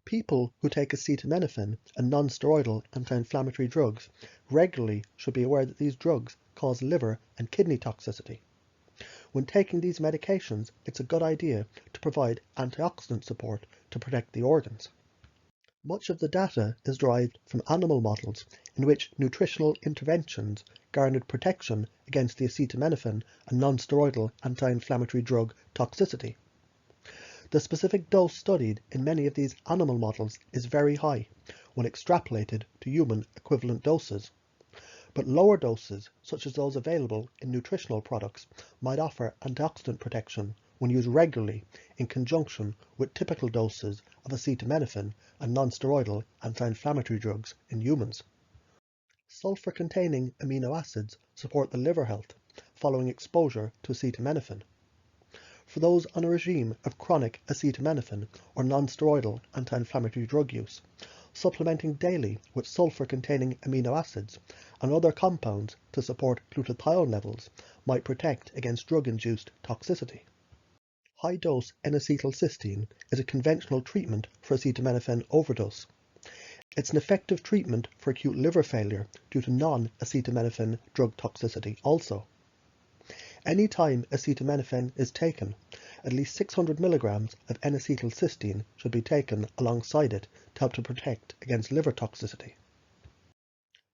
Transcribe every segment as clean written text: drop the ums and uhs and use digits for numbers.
People who take acetaminophen and non-steroidal anti-inflammatory drugs regularly should be aware that these drugs cause liver and kidney toxicity. When taking these medications, it's a good idea to provide antioxidant support to protect the organs. Much of the data is derived from animal models in which nutritional interventions garnered protection against the acetaminophen and non-steroidal anti-inflammatory drug toxicity. The specific dose studied in many of these animal models is very high when extrapolated to human equivalent doses, but lower doses, such as those available in nutritional products, might offer antioxidant protection when used regularly in conjunction with typical doses of acetaminophen and non-steroidal anti-inflammatory drugs in humans. Sulfur-containing amino acids support the liver health following exposure to acetaminophen. For those on a regime of chronic acetaminophen or non-steroidal anti-inflammatory drug use, supplementing daily with sulfur-containing amino acids and other compounds to support glutathione levels might protect against drug-induced toxicity. High-dose N-acetylcysteine is a conventional treatment for acetaminophen overdose. It's an effective treatment for acute liver failure due to non-acetaminophen drug toxicity also. Any time acetaminophen is taken, at least 600 mg of N-acetylcysteine should be taken alongside it to help to protect against liver toxicity.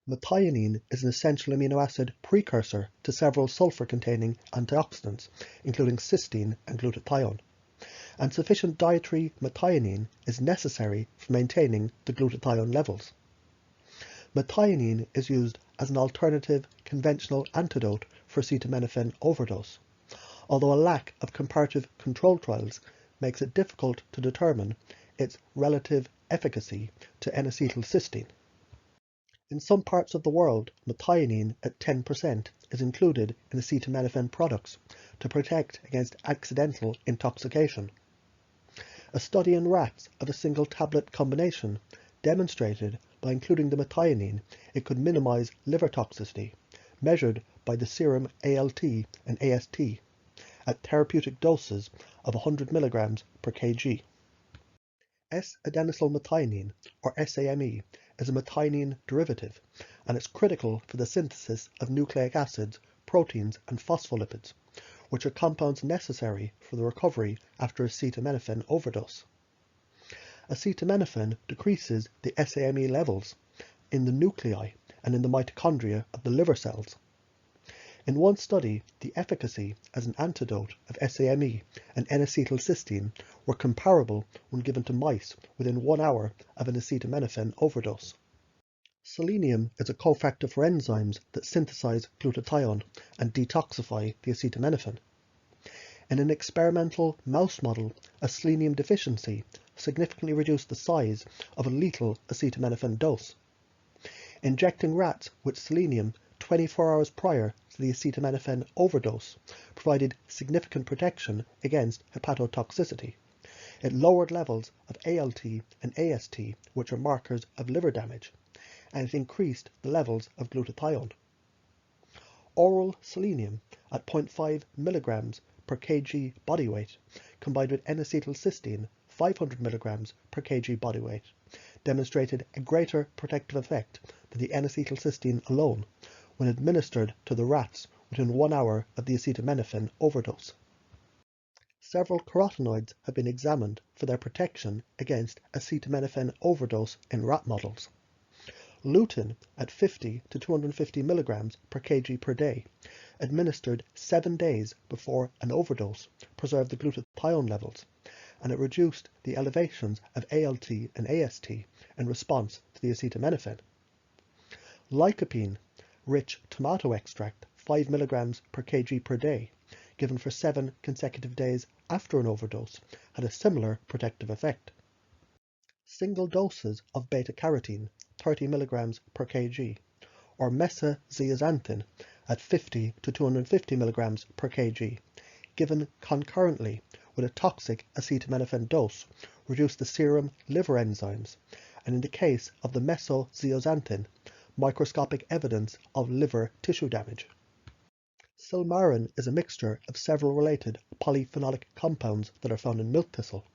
Methionine is an essential amino acid precursor to several sulfur-containing antioxidants, including cysteine and glutathione, and sufficient dietary methionine is necessary for maintaining the glutathione levels. Methionine is used as an alternative conventional antidote for acetaminophen overdose, although a lack of comparative control trials makes it difficult to determine its relative efficacy to N-acetylcysteine. In some parts of the world, methionine at 10% is included in acetaminophen products to protect against accidental intoxication. A study in rats of a single tablet combination demonstrated by including the methionine it could minimize liver toxicity, measured by the serum ALT and AST, at therapeutic doses of 100 mg per kg. S-adenosylmethionine, or SAMe, is a methionine derivative, and it's critical for the synthesis of nucleic acids, proteins, and phospholipids, which are compounds necessary for the recovery after acetaminophen overdose. Acetaminophen decreases the SAMe levels in the nuclei and in the mitochondria of the liver cells. In one study, the efficacy as an antidote of SAMe and N-acetylcysteine were comparable when given to mice within 1 hour of an acetaminophen overdose. Selenium is a cofactor for enzymes that synthesize glutathione and detoxify the acetaminophen. In an experimental mouse model, a selenium deficiency significantly reduced the size of a lethal acetaminophen dose. Injecting rats with selenium 24 hours prior to the acetaminophen overdose provided significant protection against hepatotoxicity. It lowered levels of ALT and AST, which are markers of liver damage, and it increased the levels of glutathione. Oral selenium at 0.5 mg per kg body weight, combined with N-acetylcysteine 500 mg per kg body weight, demonstrated a greater protective effect than the N-acetylcysteine alone when administered to the rats within 1 hour of the acetaminophen overdose. Several carotenoids have been examined for their protection against acetaminophen overdose in rat models. Lutein at 50 to 250 mg per kg per day, administered 7 days before an overdose, preserved the glutathione levels, and it reduced the elevations of ALT and AST in response to the acetaminophen. Lycopene, rich tomato extract, 5 mg per kg per day, given for 7 consecutive days after an overdose, had a similar protective effect. Single doses of beta-carotene, 30 mg per kg, or mesazeaxanthin at 50 to 250 mg per kg, given concurrently with a toxic acetaminophen dose, reduced the serum liver enzymes, and in the case of the mesazeaxanthin, microscopic evidence of liver tissue damage. Silmarin is a mixture of several related polyphenolic compounds that are found in milk thistle,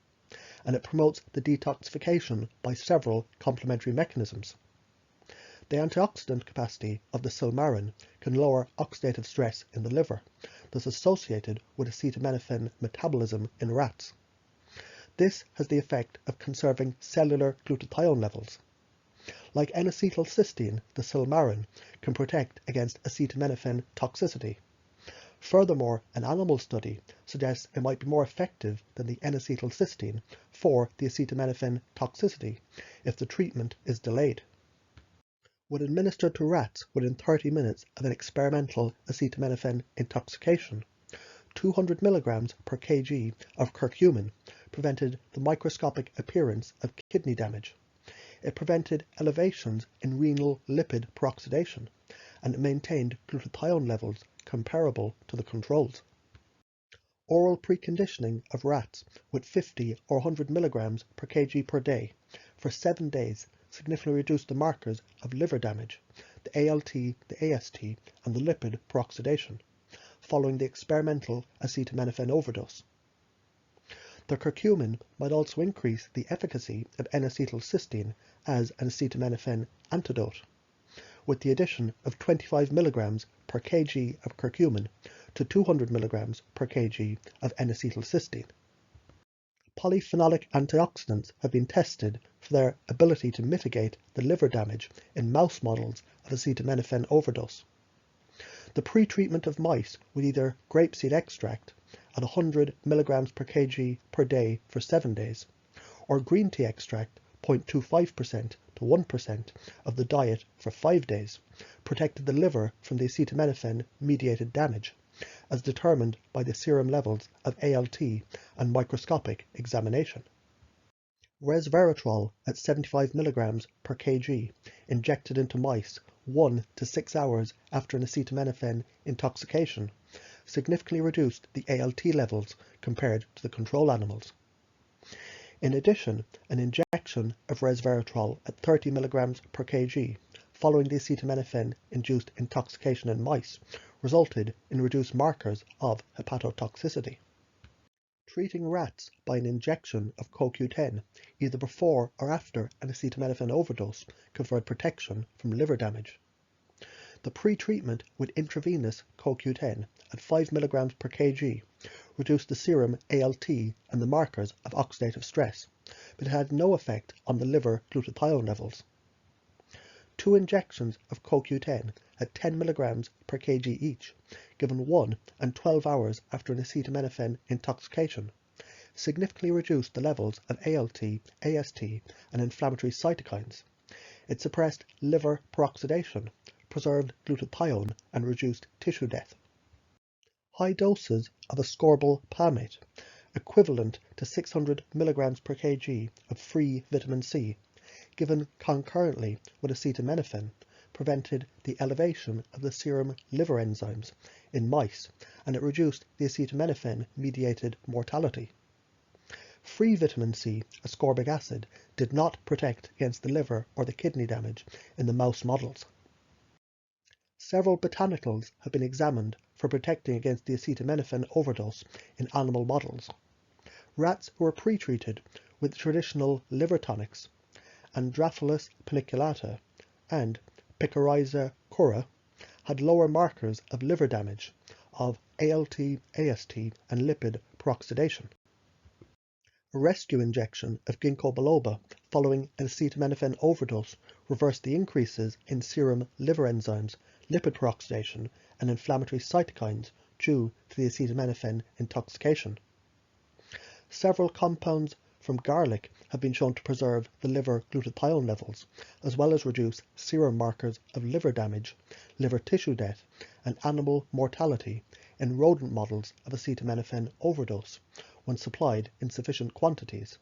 and it promotes the detoxification by several complementary mechanisms. The antioxidant capacity of the silmarin can lower oxidative stress in the liver, thus associated with acetaminophen metabolism in rats. This has the effect of conserving cellular glutathione levels. Like N-acetylcysteine, the silmarin can protect against acetaminophen toxicity. Furthermore, an animal study suggests it might be more effective than the N-acetylcysteine for the acetaminophen toxicity if the treatment is delayed. When administered to rats within 30 minutes of an experimental acetaminophen intoxication, 200 mg per kg of curcumin prevented the microscopic appearance of kidney damage. It prevented elevations in renal lipid peroxidation, and it maintained glutathione levels comparable to the controls. Oral preconditioning of rats with 50 or 100 mg per kg per day for 7 days significantly reduced the markers of liver damage, the ALT, the AST, and the lipid peroxidation, following the experimental acetaminophen overdose. The curcumin might also increase the efficacy of N-acetylcysteine as an acetaminophen antidote, with the addition of 25 mg per kg of curcumin to 200 mg per kg of N-acetylcysteine. Polyphenolic antioxidants have been tested for their ability to mitigate the liver damage in mouse models of acetaminophen overdose. The pre-treatment of mice with either grapeseed extract at 100 mg per kg per day for 7 days, or green tea extract 0.25% to 1% of the diet for 5 days, protected the liver from the acetaminophen mediated damage, as determined by the serum levels of ALT and microscopic examination. Resveratrol at 75 mg per kg injected into mice 1 to 6 hours after an acetaminophen intoxication significantly reduced the ALT levels compared to the control animals. In addition, an injection of resveratrol at 30 mg per kg following the acetaminophen-induced intoxication in mice resulted in reduced markers of hepatotoxicity. Treating rats by an injection of CoQ10 either before or after an acetaminophen overdose conferred protection from liver damage. The pre-treatment with intravenous CoQ10 at 5 mg per kg reduced the serum ALT and the markers of oxidative stress, but it had no effect on the liver glutathione levels. 2 injections of CoQ10 at 10 mg per kg each, given 1 and 12 hours after an acetaminophen intoxication, significantly reduced the levels of ALT, AST, and inflammatory cytokines. It suppressed liver peroxidation, preserved glutathione, and reduced tissue death. High doses of ascorbyl palmate, equivalent to 600 mg per kg of free vitamin C, given concurrently with acetaminophen, prevented the elevation of the serum liver enzymes in mice, and it reduced the acetaminophen-mediated mortality. Free vitamin C, ascorbic acid, did not protect against the liver or the kidney damage in the mouse models. Several botanicals have been examined for protecting against the acetaminophen overdose in animal models. Rats who were pre-treated with traditional liver tonics, Androphilus paniculata and Picorrhiza cura, had lower markers of liver damage, of ALT, AST, and lipid peroxidation. A rescue injection of ginkgo biloba following an acetaminophen overdose reversed the increases in serum liver enzymes, lipid peroxidation, and inflammatory cytokines due to the acetaminophen intoxication. Several compounds from garlic have been shown to preserve the liver glutathione levels, as well as reduce serum markers of liver damage, liver tissue death, and animal mortality in rodent models of acetaminophen overdose when supplied in sufficient quantities.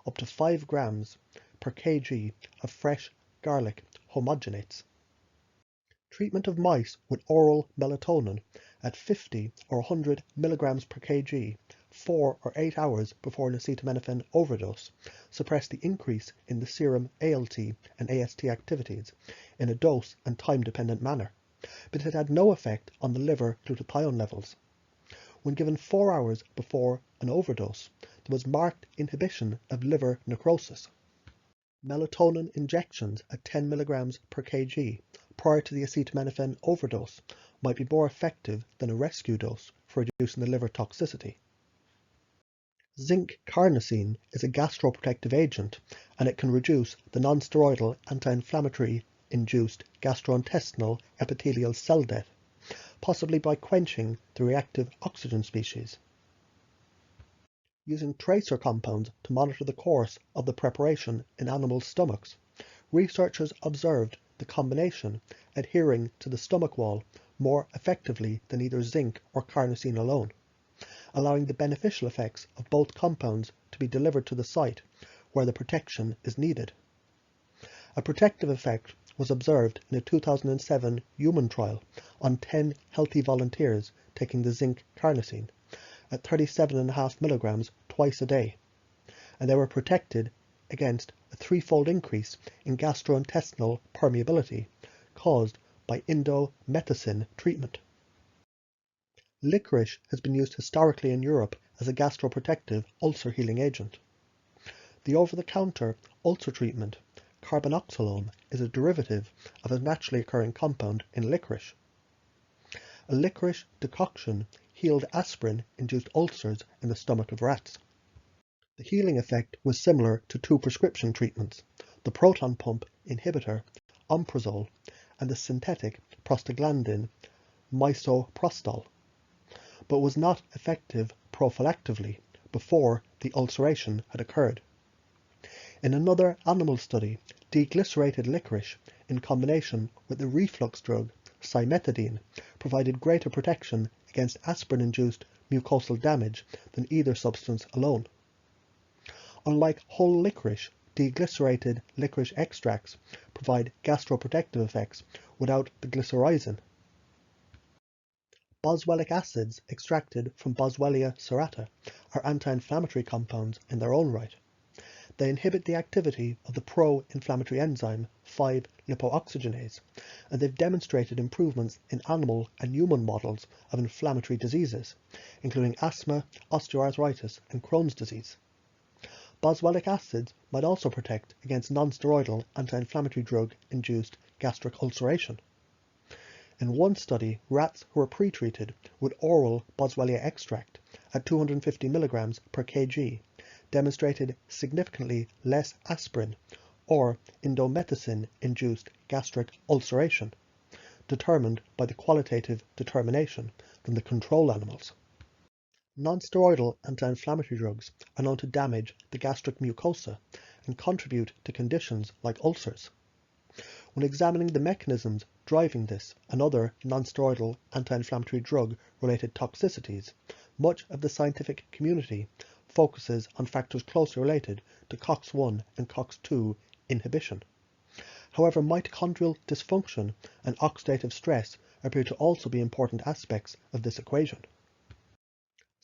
Up to 5 grams per kg of fresh garlic homogenates. Treatment of mice with oral melatonin at 50 or 100 mg per kg 4 or 8 hours before an acetaminophen overdose suppressed the increase in the serum ALT and AST activities in a dose and time-dependent manner, but it had no effect on the liver glutathione levels. When given 4 hours before an overdose, there was marked inhibition of liver necrosis. Melatonin injections at 10 mg per kg prior to the acetaminophen overdose might be more effective than a rescue dose for reducing the liver toxicity. Zinc carnosine is a gastroprotective agent, and it can reduce the non-steroidal anti-inflammatory induced gastrointestinal epithelial cell death, possibly by quenching the reactive oxygen species. Using tracer compounds to monitor the course of the preparation in animal stomachs, researchers observed the combination adhering to the stomach wall more effectively than either zinc or carnosine alone, allowing the beneficial effects of both compounds to be delivered to the site where the protection is needed. A protective effect was observed in a 2007 human trial on 10 healthy volunteers taking the zinc carnosine at 37.5 mg twice a day, and they were protected against a threefold increase in gastrointestinal permeability caused by indomethacin treatment. Licorice has been used historically in Europe as a gastroprotective ulcer healing agent. The over-the-counter ulcer treatment, carbinoxolone, is a derivative of a naturally occurring compound in licorice. A licorice decoction healed aspirin-induced ulcers in the stomach of rats. The healing effect was similar to two prescription treatments, the proton pump inhibitor omeprazole and the synthetic prostaglandin misoprostol, but was not effective prophylactically before the ulceration had occurred. In another animal study, deglycerated licorice in combination with the reflux drug cimetidine provided greater protection against aspirin-induced mucosal damage than either substance alone. Unlike whole licorice, deglycerated licorice extracts provide gastroprotective effects without the glycyrrhizin. Boswellic acids extracted from Boswellia serrata are anti-inflammatory compounds in their own right. They inhibit the activity of the pro-inflammatory enzyme 5-lipoxygenase, and they've demonstrated improvements in animal and human models of inflammatory diseases, including asthma, osteoarthritis, and Crohn's disease. Boswellic acids might also protect against non-steroidal anti-inflammatory drug-induced gastric ulceration. In one study, rats who were pre-treated with oral Boswellia extract at 250 mg per kg demonstrated significantly less aspirin or indomethacin-induced gastric ulceration, determined by the qualitative determination than the control animals. Non-steroidal anti-inflammatory drugs are known to damage the gastric mucosa and contribute to conditions like ulcers. When examining the mechanisms driving this and other non-steroidal anti-inflammatory drug-related toxicities, much of the scientific community focuses on factors closely related to COX-1 and COX-2 inhibition. However, mitochondrial dysfunction and oxidative stress appear to also be important aspects of this equation.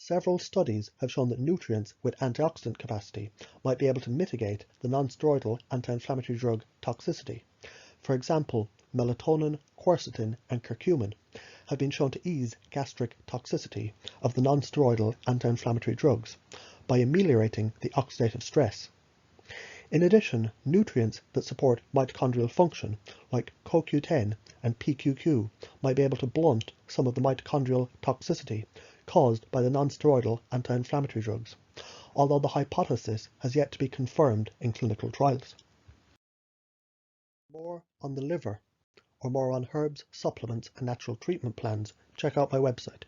Several studies have shown that nutrients with antioxidant capacity might be able to mitigate the non-steroidal anti-inflammatory drug toxicity. For example, melatonin, quercetin, and curcumin have been shown to ease gastric toxicity of the non-steroidal anti-inflammatory drugs by ameliorating the oxidative stress. In addition, nutrients that support mitochondrial function, like CoQ10 and PQQ, might be able to blunt some of the mitochondrial toxicity caused by the non-steroidal anti-inflammatory drugs, although the hypothesis has yet to be confirmed in clinical trials. More on the liver, or more on herbs, supplements, and natural treatment plans, check out my website.